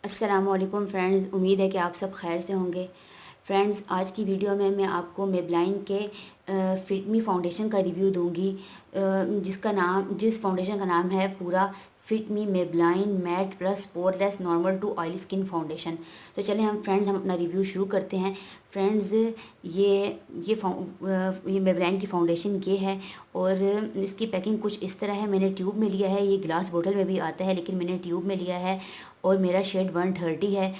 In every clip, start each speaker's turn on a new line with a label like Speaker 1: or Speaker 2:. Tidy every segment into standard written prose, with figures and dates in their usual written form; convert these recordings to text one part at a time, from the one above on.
Speaker 1: अस्सलामुअलैकुम फ्रेंड्स, उम्मीद है कि आप सब खैर से होंगे। फ्रेंड्स, आज की वीडियो में मैं आपको मेबलाइन के फिट मी फाउंडेशन का रिव्यू दूंगी, जिस फाउंडेशन का नाम है पूरा fit me Maybelline matte plus poreless normal to oily skin foundation. तो चलें हम अपना रिव्यू शुरू करते हैं। फ्रेंड्स, ये मेबलाइन की फाउंडेशन ये है और इसकी पैकिंग कुछ इस तरह है। मैंने ट्यूब में लिया है, ये ग्लास बोतल में भी आता है लेकिन मैंने ट्यूब में लिया है और मेरा शेड 130 है।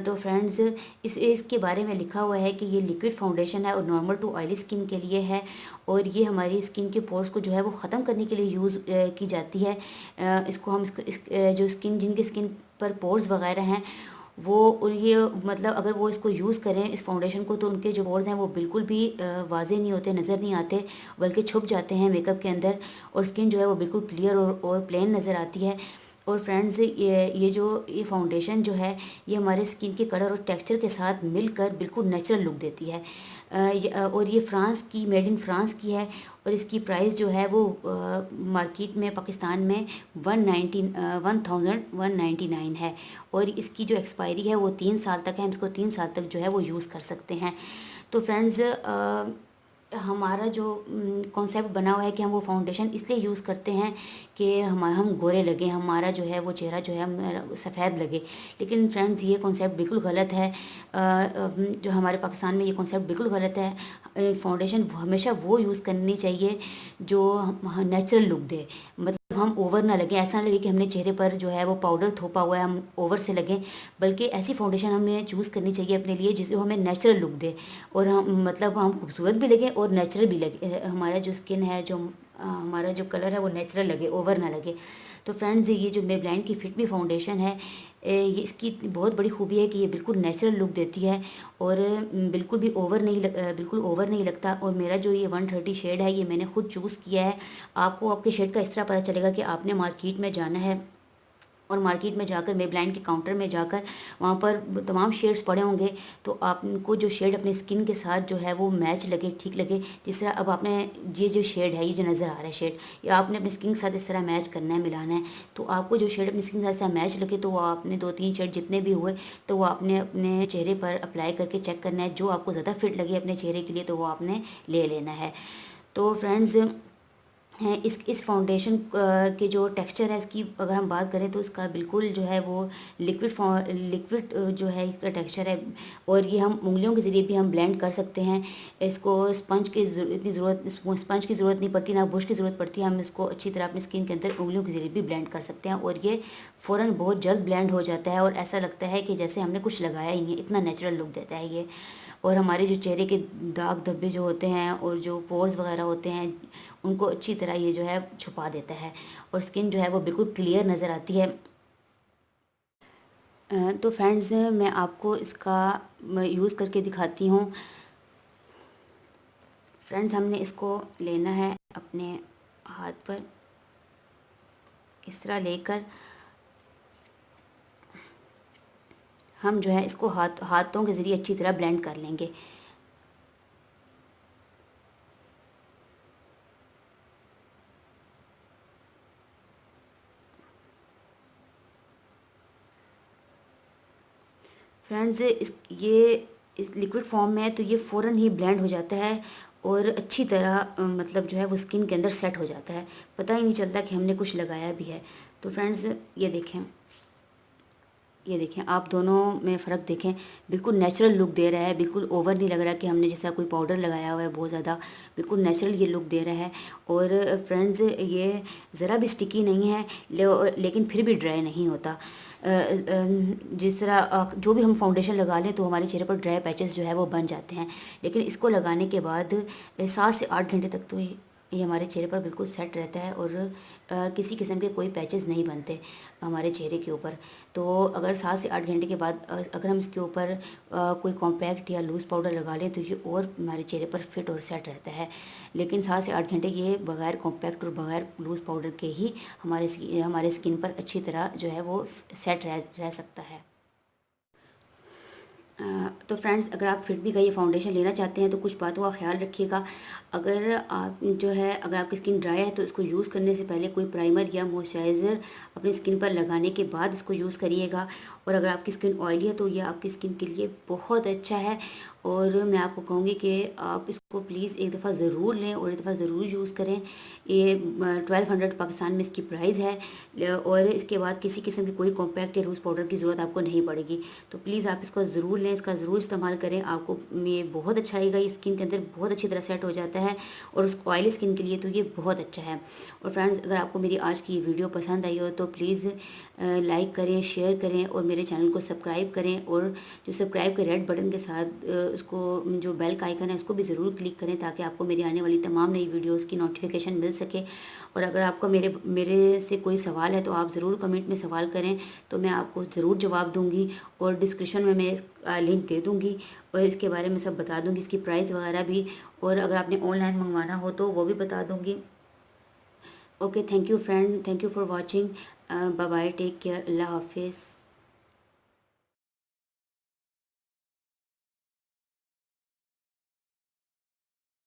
Speaker 1: तो फ्रेंड्स, इसके बारे में लिखा हुआ है कि ये लिक्विड फाउंडेशन है और नॉर्मल टू ऑयली स्किन के लिए है और ये हमारी स्किन के पोर्स को जो है वो ख़त्म करने के लिए यूज़ की जाती है। इसको हम जो जिनकी स्किन पर पोर्स वगैरह हैं वो, और ये मतलब अगर वो इसको यूज़ करें इस फाउंडेशन को, तो उनके जो पोर्स हैं वो बिल्कुल भी वाज़ेह नहीं होते, नज़र नहीं आते, बल्कि छुप जाते हैं मेकअप के अंदर और स्किन जो है वो बिल्कुल क्लियर और प्लेन नज़र आती है। और फ्रेंड्स, ये फाउंडेशन जो है ये हमारे स्किन के कलर और टेक्सचर के साथ मिलकर बिल्कुल नेचुरल लुक देती है। और ये मेड इन फ्रांस की है और इसकी प्राइस जो है वो मार्केट में पाकिस्तान में 1199 है और इसकी जो एक्सपायरी है वो 3 साल तक है। हम इसको 3 साल तक जो है वो यूज़ कर सकते हैं। तो फ्रेंड्स, हमारा जो कॉन्सेप्ट बना हुआ है कि हम वो फाउंडेशन इसलिए यूज़ करते हैं कि हम गोरे लगे, हमारा जो है वो चेहरा जो है सफ़ेद लगे। लेकिन फ्रेंड्स, ये कॉन्सेप्ट बिल्कुल गलत है। जो हमारे पाकिस्तान में ये कॉन्सेप्ट बिल्कुल गलत है। फाउंडेशन हमेशा वो यूज़ करनी चाहिए जो नेचुरल लुक दे, मतलब हम ओवर ना लगे, ऐसा ना लगे कि हमने चेहरे पर जो है वो पाउडर थोपा हुआ है, हम ओवर से लगें। बल्कि ऐसी फाउंडेशन हमें चूज़ करनी चाहिए अपने लिए जिससे हमें नेचुरल लुक दे और हम खूबसूरत भी लगे और नेचुरल भी लगे, हमारा जो स्किन है, हमारा जो कलर है वो नेचुरल लगे, ओवर ना लगे। तो फ्रेंड्स, ये जो मेबलाइन की फिट मी फाउंडेशन है, ये इसकी बहुत बड़ी खूबी है कि ये बिल्कुल नेचुरल लुक देती है और बिल्कुल ओवर नहीं लगता। और मेरा जो ये 130 शेड है ये मैंने खुद चूज़ किया है। आपको आपके शेड का इस तरह पता चलेगा कि आपने मार्केट में जाना है और मार्केट में जाकर मेबलाइन के काउंटर में जाकर वहाँ पर तमाम शेड्स पड़े होंगे, तो आपको जो शेड अपने स्किन के साथ जो है वो मैच लगे, ठीक लगे। जिस तरह अब आपने ये जो शेड है, ये जो नज़र आ रहा है शेड, ये आपने अपनी स्किन के साथ इस तरह मैच करना है, मिलाना है। तो आपको जो शेड अपनी स्किन के साथ मैच लगे तो वो आपने 2-3 शेड जितने भी हुए तो वो आपने अपने चेहरे पर अप्लाई करके चेक करना है। जो आपको ज़्यादा फिट लगे अपने चेहरे के लिए तो वो आपने ले लेना है। तो फ्रेंड्स, हैं इस फाउंडेशन के जो टेक्सचर है इसकी अगर हम बात करें तो इसका बिल्कुल जो है वो लिक्विड जो है इसका टेक्सचर है और ये हम उंगलियों के ज़रिए भी हम ब्लेंड कर सकते हैं। इसको स्पंज की ज़रूरत नहीं पड़ती, ना ब्रश की ज़रूरत पड़ती है। हम इसको अच्छी तरह अपनी स्किन के अंदर उंगलियों के ज़रिए भी ब्लेंड कर सकते हैं और ये फ़ौरन बहुत जल्द ब्लेंड हो जाता है और ऐसा लगता है कि जैसे हमने कुछ लगाया ही नहीं है, इतना नेचुरल लुक देता है ये। और हमारे जो चेहरे के दाग धब्बे जो होते हैं और जो पोर्स वगैरह होते हैं उनको अच्छी तरह ये जो है छुपा देता है और स्किन जो है वो बिल्कुल क्लियर नज़र आती है। तो फ्रेंड्स, मैं आपको इसका यूज़ करके दिखाती हूँ। फ्रेंड्स, हमने इसको लेना है अपने हाथ पर, इस तरह लेकर हम जो है इसको हाथों के ज़रिए अच्छी तरह ब्लेंड कर लेंगे। फ्रेंड्स, इस लिक्विड फॉर्म में है तो ये फ़ौरन ही ब्लेंड हो जाता है और अच्छी तरह मतलब जो है वो स्किन के अंदर सेट हो जाता है, पता ही नहीं चलता कि हमने कुछ लगाया भी है। तो फ्रेंड्स, ये देखें आप दोनों में फ़र्क देखें, बिल्कुल नेचुरल लुक दे रहा है, बिल्कुल ओवर नहीं लग रहा कि हमने जैसा कोई पाउडर लगाया हुआ है बहुत ज़्यादा, बिल्कुल नेचुरल ये लुक दे रहा है। और फ्रेंड्स, ये ज़रा भी स्टिकी नहीं है, लेकिन फिर भी ड्राई नहीं होता। जिस तरह जो भी हम फाउंडेशन लगा लें तो हमारे चेहरे पर ड्राई पैचेस जो है वो बन जाते हैं, लेकिन इसको लगाने के बाद 7 से 8 घंटे तक तो ये हमारे चेहरे पर बिल्कुल सेट रहता है और किसी किस्म के कोई पैचेस नहीं बनते हमारे चेहरे के ऊपर। तो अगर 7 से 8 घंटे के बाद अगर हम इसके ऊपर कोई कॉम्पैक्ट या लूज़ पाउडर लगा लें तो ये और हमारे चेहरे पर फिट और सेट रहता है। लेकिन 7 से 8 घंटे ये बगैर कॉम्पैक्ट और बगैर लूज़ पाउडर के ही हमारे स्किन पर अच्छी तरह जो है वो सेट रह सकता है। तो फ्रेंड्स, अगर आप फिट मी का ये फाउंडेशन लेना चाहते हैं तो कुछ बातों का ख्याल रखिएगा। अगर आप जो है अगर आपकी स्किन ड्राई है तो इसको यूज़ करने से पहले कोई प्राइमर या मॉइस्चराइज़र अपनी स्किन पर लगाने के बाद इसको यूज़ करिएगा। और अगर आपकी स्किन ऑयली है तो ये आपकी स्किन के लिए बहुत अच्छा है। और मैं आपको कहूँगी कि आप इसको प्लीज़ एक दफ़ा ज़रूर लें और एक दफ़ा ज़रूर यूज़ करें। ये 1200 पाकिस्तान में इसकी प्राइस है। और इसके बाद किसी किस्म की कोई कॉम्पैक्ट या लूज़ पाउडर की ज़रूरत आपको नहीं पड़ेगी। तो प्लीज़ आप इसको ज़रूर लें, इसका ज़रूर इस्तेमाल करें। आपको ये बहुत अच्छा आएगा, ये स्किन के अंदर बहुत अच्छी तरह सेट हो जाता है और उस ऑयली स्किन के लिए तो ये बहुत अच्छा है। और फ्रेंड्स, अगर आपको मेरी आज की ये वीडियो पसंद आई हो तो प्लीज़ लाइक करें, शेयर करें और मेरे चैनल को सब्सक्राइब करें। और जो सब्सक्राइब के रेड बटन के साथ उसको जो बेल का आइकन है उसको भी ज़रूर क्लिक करें ताकि आपको मेरी आने वाली तमाम नई वीडियोज़ की नोटिफिकेशन मिल सके। और अगर आपको मेरे मेरे से कोई सवाल है तो आप ज़रूर कमेंट में सवाल करें, तो मैं आपको ज़रूर जवाब दूँगी। और डिस्क्रिप्शन में मैं इसका लिंक दे दूँगी और इसके बारे में सब बता दूँगी, इसकी प्राइस वगैरह भी। और अगर आपने ऑनलाइन मंगवाना हो तो वो भी बता दूँगी। Okay, thank you friend, thank you for watching. Bye bye, take care, अल्लाह हाफिज़।